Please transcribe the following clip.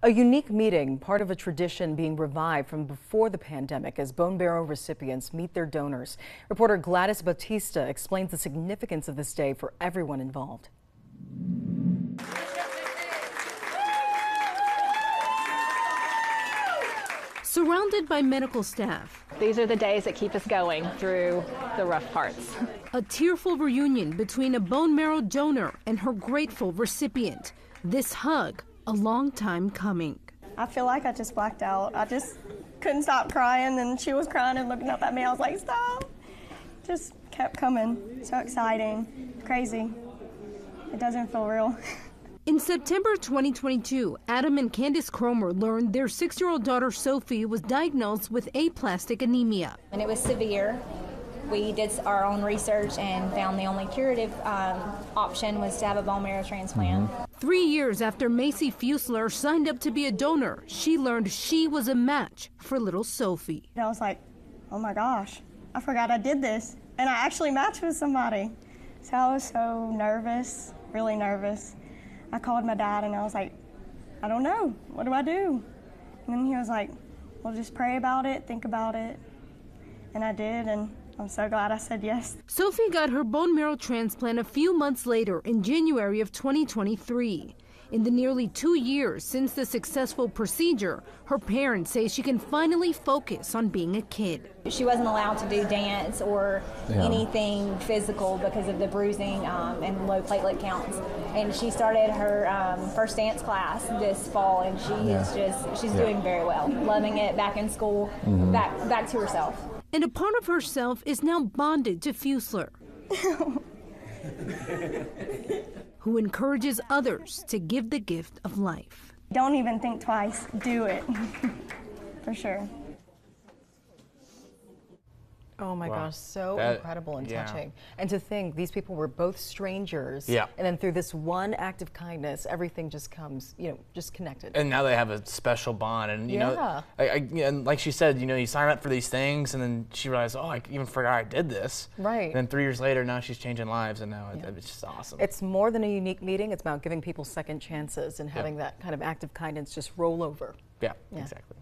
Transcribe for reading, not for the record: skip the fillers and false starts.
A unique meeting, part of a tradition being revived from before the pandemic as bone marrow recipients meet their donors. Reporter Gladys Bautista explains the significance of this day for everyone involved. Surrounded by medical staff. These are the days that keep us going through the rough parts. A tearful reunion between a bone marrow donor and her grateful recipient. This hug, a long time coming. I feel like I just blacked out. I just couldn't stop crying, and she was crying and looking up at me. I was like, stop. Just kept coming. So exciting, crazy. It doesn't feel real. In September 2022, Adam and Candace Cromer learned their 6-year-old daughter Sophie was diagnosed with aplastic anemia. And it was severe. We did our own research and found the only curative option was to have a bone marrow transplant. 3 years after Macy Fusler signed up to be a donor, she learned she was a match for little Sophie. And I was like, oh my gosh, I forgot I did this. And I actually matched with somebody. So I was so nervous, really nervous. I called my dad and I was like, I don't know, what do I do? And then he was like, well, just pray about it, think about it. And I did, and I'm so glad I said yes. Sophie got her bone marrow transplant a few months later in January of 2023. In the nearly 2 years since the successful procedure, her parents say she can finally focus on being a kid. She wasn't allowed to do dance or anything physical because of the bruising and low platelet counts. And she started her first dance class this fall, and she's doing very well, loving it, back in school, back to herself. And a part of herself is now bonded to Fusler, who encourages others to give the gift of life. Don't even think twice, do it, for sure. Oh my gosh, so incredible and touching. And to think these people were both strangers. Yeah. And then through this one act of kindness, everything just comes, just connected. And now they have a special bond. And, you know, and like she said, you sign up for these things and then she realized, oh, I even forgot I did this. Right. And then 3 years later, now she's changing lives, and now it's just awesome. It's more than a unique meeting. It's about giving people second chances and having that kind of act of kindness just roll over. Yeah, exactly.